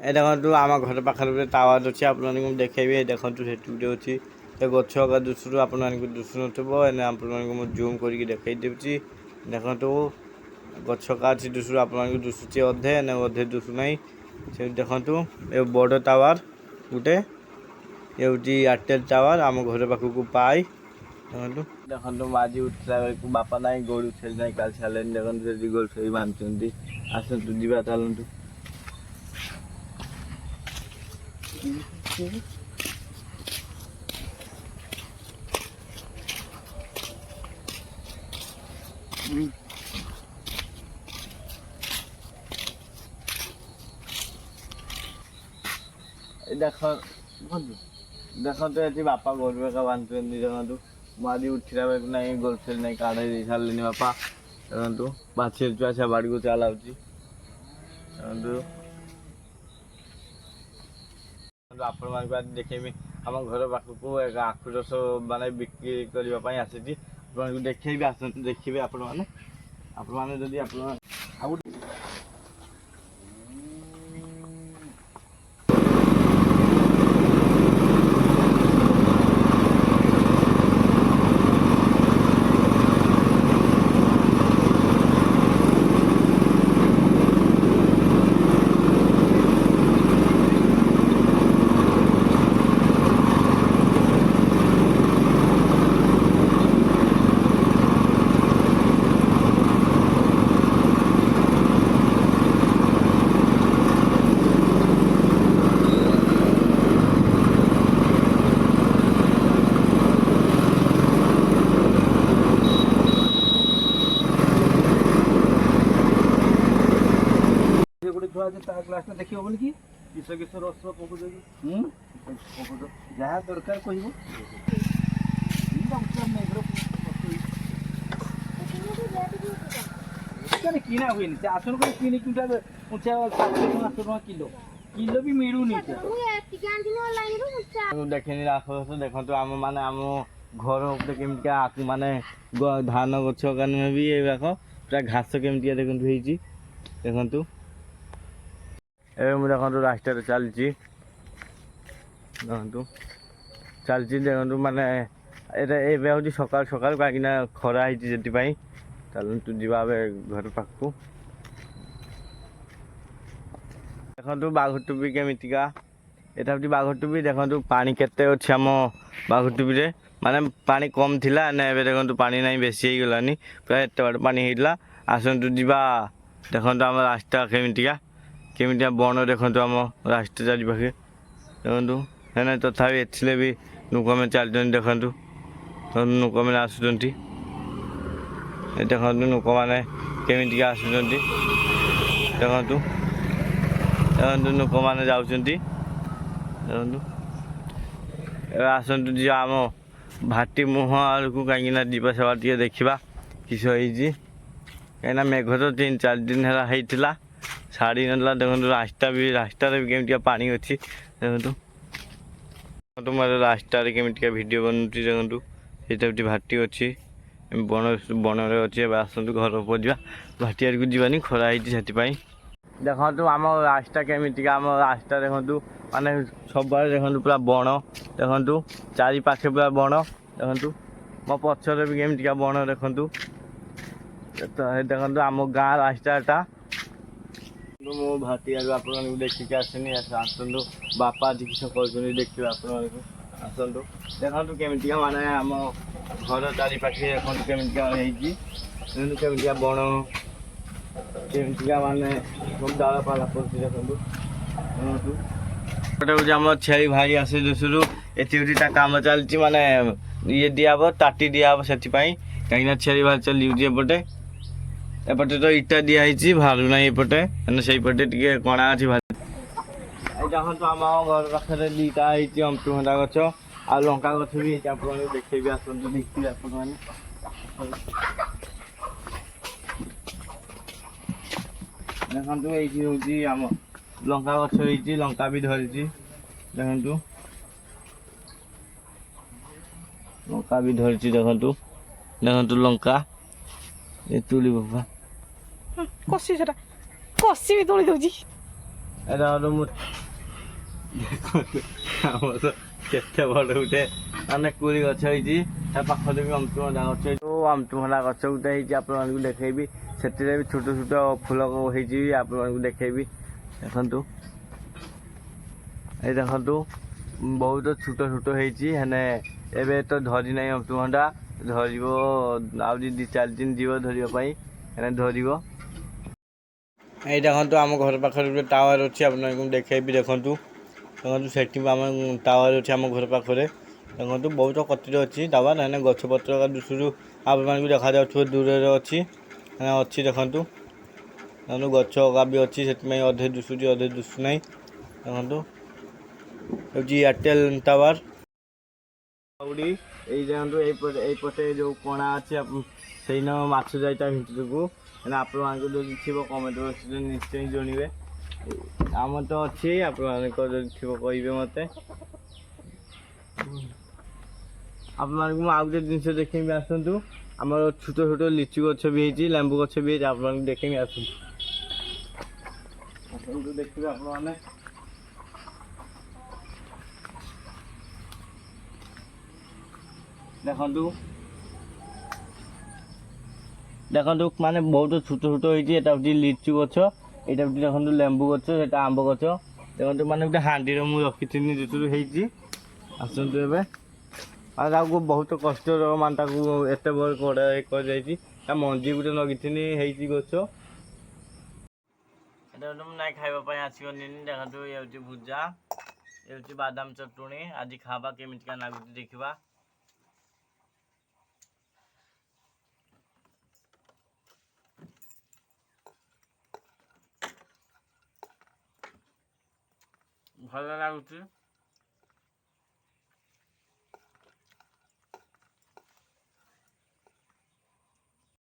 ଏ ଦେଖନ୍ତୁ ଆମ ଘର ପାଖରେ ଗୋଟେ ଟାୱାର ଅଛି, ଆପଣମାନଙ୍କୁ ମୁଁ ଦେଖେଇବି। ଦେଖନ୍ତୁ ସେଠି ଗୋଟେ ଅଛି, ସେ ଗଛ ହେକା ଦୃଶ୍ୟରୁ ଆପଣମାନଙ୍କୁ ଦିଶୁନଥିବ, ଏନେ ଆପଣମାନଙ୍କୁ ମୁଁ ଜୁମ୍ କରିକି ଦେଖେଇ ଦେଉଛି। ଦେଖନ୍ତୁ ଗଛ ହେକା ଅଛି ଦୃଶ୍ୟରୁ ଆପଣମାନଙ୍କୁ ଦିଶୁଛି ଅଧେ, ଏନେ ଅଧେ ଦିଶୁନାହିଁ। ସେଠି ଦେଖନ୍ତୁ ଏ ବଡ଼ ଟାୱାର ଗୋଟେ, ଏ ହେଉଛି ଏୟାରଟେଲ ଟାୱାର ଆମ ଘର ପାଖକୁ ପାଇ। ଦେଖନ୍ତୁ ମୁଁ ଆଜି ଉଠିଲା ବେଳକୁ ବାପା ନାହିଁ, ଗୋରୁ ଛେଳି ନାହିଁ କାଲି ଛାଡ଼ିଲେନି। ଦେଖନ୍ତୁ ସେଠି ଗୋରୁ ଛେଳି ବାନ୍ଧୁଛନ୍ତି। ଆସନ୍ତୁ ଯିବା, ଚାଲନ୍ତୁ। ଦେଖନ୍ତୁ ଏଠି ବାପା ଗୋରୁ ଏକା ବାନ୍ଧୁଛନ୍ତି। ଦେଖନ୍ତୁ ମୁଁ ଆଜି ଉଠିଲା ବେଳକୁ ନାହିଁ, ଗୋରୁ ଛେଳି ନାହିଁ କାଢ଼େଇ ଦେଇ ସାରିଲେନି ବାପା। ଦେଖନ୍ତୁ ବାଛିର ଛୁଆ ସେ ବାଡ଼ିକୁ ଚାଲାଉଛି। ଦେଖନ୍ତୁ ଆପଣମାନଙ୍କୁ ଆଜି ଦେଖେଇବି ଆମ ଘର ପାଖକୁ ଏକ ଆଖୁ ରସ ମାନେ ବିକ୍ରି କରିବା ପାଇଁ ଆସିଛି। ଆପଣଙ୍କୁ ଦେଖେଇବି, ଆସନ୍ତୁ ଦେଖିବେ ଆପଣମାନେ ଯଦି ଆପଣ ଆଉ ଗୋଟେ ଛୁଆ ଅଛି ତା କ୍ଲାସଟା ଦେଖି ହବନି କି କିସ କିସ ରସ ପକଉଛ କି ପକଉଛ ଯାହା ଦରକାର କହିବ। କିଣା ହୁଏନି ସେ ଆସନ କରି କିଣିକି ଉଞ୍ଚା 700 କିଲୋ କିଲୋ ବି ମିଳୁନି। ଦେଖିନି ଆଖୁ ଦେଖନ୍ତୁ ଆମ ମାନେ ଆମ ଘର ଉପରେ କେମିତିକା ମାନେ ଧାନ ଗଛ ନୁହେଁ ବି ଏଗୁଡ଼ାକ ପୁରା ଘାସ କେମିତିକା ଦେଖନ୍ତୁ ହେଇଛି। ଦେଖନ୍ତୁ ଏବେ ମୁଁ ଦେଖନ୍ତୁ ରାସ୍ତାରେ ଚାଲିଛି, ଦେଖନ୍ତୁ ମାନେ ଏଇଟା ଏବେ ହେଉଛି ସକାଳୁ ସକାଳୁ କାହିଁକିନା ଖରା ହେଇଛି ସେଥିପାଇଁ। ଚାଲନ୍ତୁ ଯିବା ଏବେ ଘର ପାଖକୁ। ଦେଖନ୍ତୁ ବାଘଟୁପି କେମିତିକା, ଏଇଟା ହେଉଛି ବାଘଟୁପି। ଦେଖନ୍ତୁ ପାଣି କେତେ ଅଛି ଆମ ବାଘଟୁପିରେ, ମାନେ ପାଣି କମ୍ ଥିଲା ନା ଏବେ ଦେଖନ୍ତୁ ପାଣି ନାହିଁ, ବେଶୀ ହେଇଗଲାନି, ପ୍ରାୟ ଏତେ ବାଟ ପାଣି ହେଇଥିଲା। ଆସନ୍ତୁ ଯିବା। ଦେଖନ୍ତୁ ଆମ ରାସ୍ତା କେମିତିକା ବଣ, ଦେଖନ୍ତୁ ଆମ ରାସ୍ତା ଚାରିପାଖେ ଦେଖନ୍ତୁ ହେଲେ ତଥାପି ଏଥିରେ ବି ଲୋକମାନେ ଚାଲିଛନ୍ତି। ଦେଖନ୍ତୁ ଲୋକମାନେ ଆସୁଛନ୍ତି, ଦେଖନ୍ତୁ ଲୋକମାନେ କେମିତିକା ଆସୁଛନ୍ତି। ଦେଖନ୍ତୁ ଲୋକମାନେ ଯାଉଛନ୍ତି। ଦେଖନ୍ତୁ ଏବେ ଆସନ୍ତୁ ଯିବା ଆମ ଭାଟି ମୁହଁ ଆଡ଼କୁ, କାହିଁକିନା ଯିବା ସେବା ଟିକେ ଦେଖିବା କିସ ହେଇଛି। କାହିଁକିନା ମେଘ ତ 3-4 ଦିନ ହେଲା ହେଇଥିଲା, ଛାଡ଼ି ନଥିଲା। ଦେଖନ୍ତୁ ରାସ୍ତାରେ ବି କେମିତିକା ପାଣି ଅଛି। ଦେଖନ୍ତୁ ମୋର ରାସ୍ତାରେ କେମିତିକା ଭିଡ଼ିଓ ବନୁଛି। ଦେଖନ୍ତୁ ସେଇଟା ଗୋଟେ ଭାଟି ଅଛି, ବଣରେ ଅଛି। ଏବେ ଆସନ୍ତୁ ଘର ଉପରେ ଯିବା, ଭାଟି ଆଡ଼କୁ ଯିବାନି, ଖରା ହେଇଛି ସେଥିପାଇଁ। ଦେଖନ୍ତୁ ଆମ ରାସ୍ତା କେମିତିକା, ଆମ ରାସ୍ତା ଦେଖନ୍ତୁ ମାନେ ସବୁଆଡ଼େ ଦେଖନ୍ତୁ ପୁରା ବଣ। ଦେଖନ୍ତୁ ଚାରିପାଖେ ପୁରା ବଣ। ଦେଖନ୍ତୁ ମୋ ପଛରେ ବି କେମିତିକା ବଣ। ଦେଖନ୍ତୁ ଆମ ଗାଁ ରାସ୍ତାଟା। ମୁଁ ଭାଟି ଆଡ଼ୁ ଆପଣମାନଙ୍କୁ ଦେଖିକି ଆସିନି, ଆସନ୍ତୁ ବାପା ଆଜି କିସ କରୁଛନ୍ତି ଦେଖିବେ ଆପଣମାନଙ୍କୁ। ଆସନ୍ତୁ ଦେଖନ୍ତୁ କେମିତିକା ମାନେ ଆମ ଘର ଚାରିପାଖେ ଦେଖନ୍ତୁ କେମିତିକା ହେଇଛି। କେମିତିକା ବଣ, କେମିତିକା ମାନେ ସବୁ ଡାଳପାଳ ପଡ଼ିଛି। ଦେଖନ୍ତୁ ଗୋଟେ ହେଉଛି ଆମ ଛେଳି ଭାଇ ଆସେ ଦେଶରୁ, ଏଠି ହେଉଛି ତା କାମ ଚାଲିଛି, ମାନେ ଇଏ ଦିଆହବ, ତାଟି ଦିଆହବ ସେଥିପାଇଁ, କାହିଁକିନା ଛେଳି ଭାଇ ଚାଲିଯାଉଛି ଏପଟେ ତ ଇଟା ଦିଆହେଇଛି, ଭାରୁ ନାହିଁ ଏପଟେ, ମାନେ ସେଇପଟେ ଟିକେ କଣା ଅଛି। ଦେଖନ୍ତୁ ଆମ ଘର ପାଖରେ ଦିଟା ହେଇଛି ଅମୃତଭଣ୍ଡା ଗଛ, ଆଉ ଲଙ୍କା ଗଛ ବି ହେଇଛି। ଆପଣଙ୍କୁ ଦେଖେଇବି, ଆସନ୍ତୁ ଦେଖିବେ ଆପଣମାନେ। ଦେଖନ୍ତୁ ଏଇଠି ହେଉଛି ଆମ ଲଙ୍କା ଗଛ ହେଇଛି, ଲଙ୍କା ବି ଧରିଛି। ଦେଖନ୍ତୁ ଲଙ୍କା ବି ଧରିଛି। ଦେଖନ୍ତୁ ଲଙ୍କା ଏ ତୁଳି ବାବା କଷି ସେଟା କଷି ବି ତୋଳି ଦଉଛି। ଏଇଟା ଗୋଟେ ମୁଁ ଦେଖନ୍ତୁ ଆମର କେତେ ବଡ଼ ଗୋଟେ ମାନେ କୁଳି ଗଛ ହେଇଛି ତା ପାଖରେ ବି ଅମୃତଭଣ୍ଡା ଗଛ ହେଇଛି। ଅମୃତଭଣ୍ଡା ଗଛ ଗୋଟେ ହେଇଛି ଆପଣମାନଙ୍କୁ ଦେଖେଇବି। ସେଥିରେ ବି ଛୋଟ ଛୋଟ ଫୁଲ ହେଇଛି ଆପଣମାନଙ୍କୁ ଦେଖେଇବି। ଦେଖନ୍ତୁ ଏଇ ଦେଖନ୍ତୁ ବହୁତ ଛୋଟ ଛୋଟ ହେଇଛି ହେଲେ ଏବେ ତ ଧରି ନାହିଁ ଅମୃତଭଣ୍ଡା। ଧରିବ ଆହୁରି 2-4 ଦିନ ଯିବ ଧରିବା ପାଇଁ ହେଲେ ଧରିବ। ଏଇ ଦେଖନ୍ତୁ ଆମ ଘର ପାଖରେ ଗୋଟେ ଟାୱାର ଅଛି ଆପଣଙ୍କୁ ଦେଖେଇବି। ଦେଖନ୍ତୁ ସେଠି ଆମ ଟାୱାର ଅଛି ଆମ ଘର ପାଖରେ। ଦେଖନ୍ତୁ ବହୁତ କତିରେ ଅଛି ଟାୱାର ହେଲେ ଗଛପତ୍ର ଦୃଷ୍ଟିରୁ ଆପଣମାନଙ୍କୁ ଦେଖାଯାଉଥିବ ଦୂରରେ ଅଛି ଅଛି ଦେଖନ୍ତୁ ଗଛ ବି ଅଛି ସେଥିପାଇଁ ଅଧେ ଦିଶୁଛି ଅଧେ ଦିଶୁ ନାହିଁ। ଦେଖନ୍ତୁ ହେଉଛି ଏୟାରଟେଲ ଟାୱାର। ଆଉଡ଼ି ଏଇ ଦେଖନ୍ତୁ ଏଇପଟେ ଯେଉଁ କଣା ଅଛି ସେଇନ ମାଛ ଯାଇ ତା ଭିତରକୁ ହେଲେ ଆପଣମାନଙ୍କୁ ଯଦି ଥିବ କମେଣ୍ଟ ବକ୍ସରେ ନିଶ୍ଚୟ ଜଣିବେ। ଆମର ତ ଅଛି ଆପଣମାନଙ୍କ ଯଦି ଥିବ କହିବେ ମୋତେ। ଆପଣମାନଙ୍କୁ ମୁଁ ଆଉ ଗୋଟେ ଜିନିଷ ଦେଖେଇବି ଆସନ୍ତୁ। ଆମର ଛୋଟ ଛୋଟ ଲିଚୁ ଗଛ ବି ହେଇଛି ଲେମ୍ବୁ ଗଛ ବି ହେଇଛି ଆପଣମାନଙ୍କୁ ଦେଖେଇବି ଆସନ୍ତୁ। ଆସନ୍ତୁ ଦେଖିବେ ଆପଣମାନେ। ଦେଖନ୍ତୁ ମାନେ ବହୁତ ଛୋଟ ଛୋଟ ହେଇଛି। ଏଇଟା ହେଉଛି ଲିଚୁ ଗଛ, ଏଇଟା ହେଉଛି ଦେଖନ୍ତୁ ଲେମ୍ବୁ ଗଛ, ସେଇଟା ଆମ୍ବ ଗଛ। ଦେଖନ୍ତୁ ମାନେ ଗୋଟେ ହାଣ୍ଡିରେ ମୁଁ ରଖିଥିଲି ଯେତେବେଳେ ହେଇଛି। ଆସନ୍ତୁ ଏବେ ଆଉ ତାକୁ ବହୁତ କଷ୍ଟର ମାନେ ତାକୁ ଏତେ ବଡ଼ କଡ଼ା କରାଯାଇଛି। ତା ମଞ୍ଜି ଗୋଟେ ଲଗିଥିଲି ହେଇଛି ଗଛ। ଏଇଟା ଗୋଟେ ମୁଁ ନାଇଁ ଖାଇବା ପାଇଁ ଆସିବନି। ଦେଖନ୍ତୁ ଇଏ ହେଉଛି ଭୁଜା, ଇଏ ହେଉଛି ବାଦାମ ଚଟୁଣି। ଆଜି ଖାଇବା କେମିତିକା ଲାଗୁଛି ଦେଖିବା। ଭଲ ଲାଗୁଛି।